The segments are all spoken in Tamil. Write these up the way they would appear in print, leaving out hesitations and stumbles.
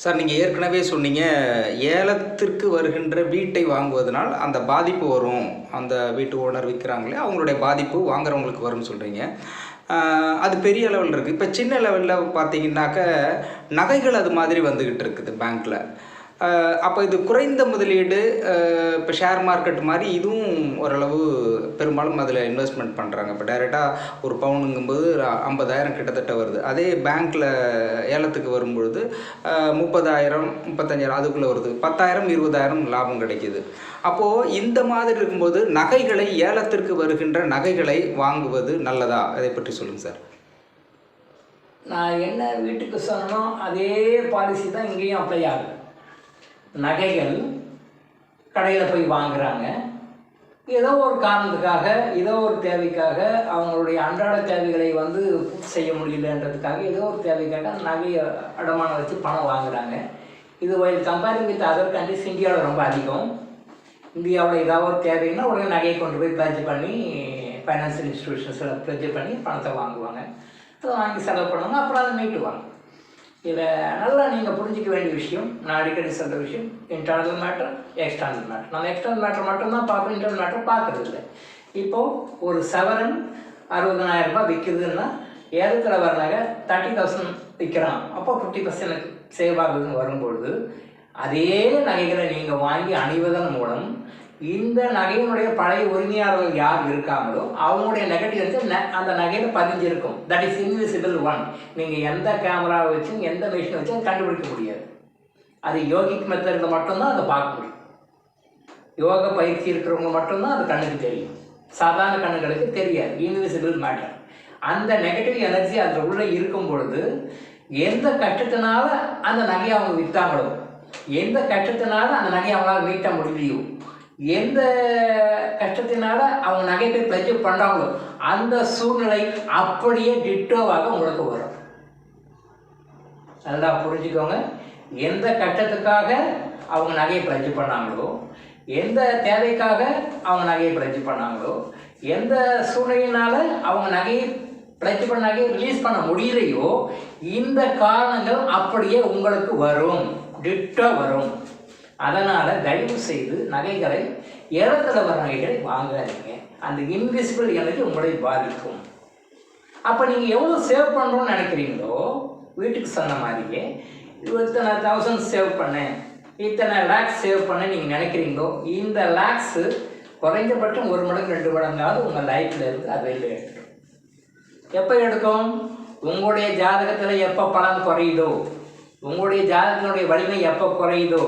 சார், நீங்கள் ஏற்கனவே சொன்னீங்க, ஏலத்திற்கு வருகின்ற வீட்டை வாங்குவதனால் அந்த பாதிப்பு வரும். அந்த வீட்டு ஓனர் விற்கிறாங்களே, அவங்களுடைய பாதிப்பு வாங்குறவங்களுக்கு வரும்னு சொல்கிறீங்க. அது பெரிய லெவல்ல இருக்குது. இப்போ சின்ன லெவலில் பார்த்தீங்கன்னாக்க, நகைகள் அது மாதிரி வந்துக்கிட்டு இருக்குது பேங்க்கில. அப்போ இது குறைந்த முதலீடு, இப்போ ஷேர் மார்க்கெட் மாதிரி இதுவும் ஓரளவு பெரும்பாலும் அதில் இன்வெஸ்ட்மெண்ட் பண்ணுறாங்க. இப்போ டைரெக்டாக ஒரு பவுனுங்கும்போது 50,000 கிட்டத்தட்ட வருது. அதே பேங்க்கில் ஏலத்துக்கு வரும்பொழுது 30,000 35,000 அதுக்குள்ளே வருது. 10,000 20,000 லாபம் கிடைக்கிது. அப்போது இந்த மாதிரி இருக்கும்போது நகைகளை ஏலத்திற்கு வருகின்ற நகைகளை வாங்குவது நல்லதா? அதை பற்றி சொல்லுங்கள் சார். நான் என்ன வீட்டுக்கு சொன்னனோ அதே பாலிசி தான் இங்கேயும் அப்ளை ஆகுது. நகைகள் கடையில் போய் வாங்குகிறாங்க. ஏதோ ஒரு காரணத்துக்காக, ஏதோ ஒரு தேவைக்காக, அவங்களுடைய அன்றாட தேவைகளை பூர்த்தி செய்ய முடியலன்றதுக்காக, ஏதோ ஒரு தேவைக்காக நகையை அடமானம் வச்சு பணம் வாங்குகிறாங்க. இது while comparing with other countries இந்தியாவில் ரொம்ப அதிகம். இந்தியாவில் ஏதாவது ஒரு தேவைன்னா உடனே நகையை கொண்டு போய் ப்ளட்ஜ் பண்ணி ஃபைனான்சியல் இன்ஸ்டிடியூஷன்ஸில் ப்ளட்ஜ் பண்ணி பணத்தை வாங்குவாங்க. அதை வாங்கி செலவு பண்ணுவாங்க, அப்புறம் அதை மீட்டுவாங்க. இதில் நல்லா நீங்கள் புரிஞ்சிக்க வேண்டிய விஷயம், நான் அடிக்கடி சொல்கிற விஷயம், இன்டர்னல் மேட்டர், எக்ஸ்டர்னல் மேட்டர். நம்ம எக்ஸ்டர்னல் மேட்டர் மட்டும்தான் பார்ப்போம், இன்டர்னல் மேட்டர் பார்க்கறது இல்லை. இப்போது ஒரு சவரன் 60,000 ரூபாய் விற்குதுன்னா, ஏலத்தில் வர நகை 30,000 விற்கிறான். அப்போ 50% சேவ் ஆகுதுன்னு வரும்பொழுது, அதே நகைகளை நீங்கள் வாங்கி அணிவதன் மூலம் இந்த நகையினுடைய பழைய உரிமையாளர்கள் யார் இருக்காங்களோ அவங்களுடைய நெகட்டிவ் வந்து அந்த நகையில் பதிஞ்சிருக்கும். That is invisible one. நீங்கள் எந்த கேமராவை வச்சு எந்த மிஷினை வச்சு அதை கண்டுபிடிக்க முடியாது. அது யோகிக் மெத்தடில் மட்டும்தான் அதை பார்க்க முடியும். யோக பயிற்சி இருக்கிறவங்க மட்டும்தான் அது கண்ணுக்கு தெரியும். சாதாரண கண்ணுகளுக்கு தெரியாது. Invisible matter. அந்த நெகட்டிவ் எனர்ஜி அதில் உள்ளே இருக்கும் பொழுது எந்த கஷ்டத்தினால அந்த நகையை அவங்க விற்றாங்களோ, எந்த கஷ்டத்தினால அந்த நகையை அவங்களால மீட்ட முடியலையோ, எந்த கஷ்டத்தினால அவங்க நகையை ப்ளட்ஜ் பண்ணுறாங்களோ அந்த சூழ்நிலை அப்படியே டிட்டோவாக உங்களுக்கு வரும். நல்லா புரிஞ்சுக்கோங்க. எந்த கஷ்டத்துக்காக அவங்க நகையை ப்ளட்ஜ் பண்ணாங்களோ, எந்த தேவைக்காக அவங்க நகையை ப்ளட்ஜ் பண்ணாங்களோ, எந்த சூழ்நிலையினால அவங்க நகையை ப்ளட்ஜ் பண்ண நகையை ரிலீஸ் பண்ண முடியலையோ, இந்த காரணங்கள் அப்படியே உங்களுக்கு வரும், டிட்டோ வரும். அதனால் தயவு செய்து நகைகளை, ஏலத்தில் வர நகைகளை வாங்காதீங்க. அந்த இன்விசிபிள் எனர்ஜி உங்களை பாதிக்கும். அப்போ நீங்கள் எவ்வளோ சேவ் பண்ணுறோன்னு நினைக்கிறீங்களோ, வீட்டுக்கு சொன்ன மாதிரியே இத்தனை 1000 சேவ் பண்ணேன், இத்தனை லேக்ஸ் சேவ் பண்ண நீங்கள் நினைக்கிறீங்களோ, இந்த லேக்ஸு குறைஞ்சபட்சம் 1 மடங்கு 2 மடங்காவது உங்கள் லைஃப்பில் இருந்து அது வெளியில் எடுத்துடும். எப்போ எடுக்கும்? உங்களுடைய ஜாதகத்தில் எப்போ பலன் குறையுதோ, உங்களுடைய ஜாதகத்தினுடைய வலிமை எப்போ குறையுதோ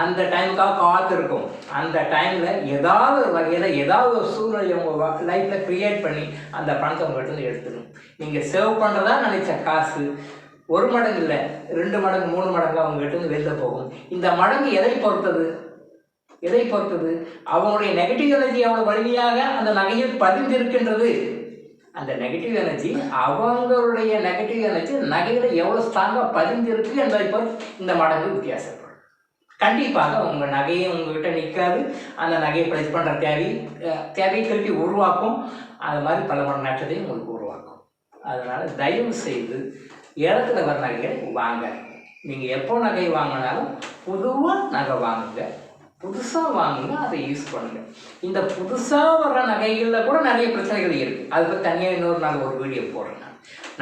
அந்த டைமுக்காக காத்திருக்கும். அந்த டைமில் ஏதாவது ஒரு வகையில் ஏதாவது ஒரு சூழ்நிலை உங்கள் லைஃப்பில் க்ரியேட் பண்ணி அந்த பணத்தை உங்கள்கிட்ட எடுத்துடும். நீங்கள் சேவ் பண்ணுறதா நினைச்ச காசு 1 மடங்கு இல்லை, 2 மடங்கு 3 மடங்கு அவங்ககிட்ட வெளில போகும். இந்த மடங்கு எதை பொறுத்தது? எதை பொறுத்தது? அவங்களுடைய நெகட்டிவ் எனர்ஜி அவ்வளோ வலிமையாக அந்த நகையில் பதிந்திருக்கின்றது. அந்த நெகட்டிவ் எனர்ஜி, அவங்களுடைய நெகட்டிவ் எனர்ஜி நகையில் எவ்வளோ ஸ்ட்ராங்காக பதிந்திருக்கு என்பதை பொறுத்து இந்த மடங்கு வித்தியாசப்படும். கண்டிப்பாக உங்கள் நகையை உங்கள்கிட்ட நிற்காது. அந்த நகையை ப்ளட்ஜ் பண்ணுற தேவையை திருப்பி உருவாக்கும். அது மாதிரி பல மணி நஷ்டத்தையும் உங்களுக்கு உருவாக்கும். அதனால் தயவு செய்து ஏலத்தில் வர நகைகளை வாங்க. நீங்கள் எப்போ நகை வாங்கினாலும் புதுவாக நகை வாங்குங்க, புதுசாக வாங்குங்க, அதை யூஸ் பண்ணுங்கள். இந்த புதுசாக வர்ற நகைகளில் கூட நிறைய பிரச்சனைகள் இருக்குது. அதுக்கு தனியாக இன்னொரு நாள் ஒரு வீடியோ போடுறேன்.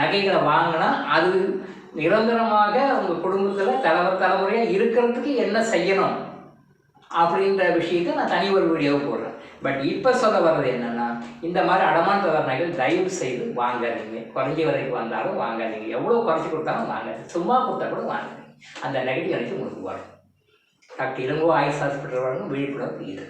நகைகளை வாங்கினா அது நிரந்தரமாக உங்கள் குடும்பத்தில் தலைமுறையாக இருக்கிறதுக்கு என்ன செய்யணும் அப்படின்ற விஷயத்தை நான் தனி ஒரு வீடியோவை போடுறேன். பட் இப்போ சொல்ல வர்றது என்னென்னா, இந்த மாதிரி அடமானத்தை வர நகைகள் தயவு செய்து வாங்காதீங்க. குறைஞ்ச விலைக்கு வந்தாலும் வாங்காதீங்க. எவ்வளோ குறைச்சி கொடுத்தாலும் வாங்காதீங்க. சும்மா கொடுத்தா கூட வாங்காதீங்க. அந்த நெகட்டிவ் எனர்ஜி உங்களுக்கு வரும். டாக்டர் இளங்கோ ஆயுஷ் ஹாஸ்பிட்டல் வழங்கும் விழிப்புணர்வு இது.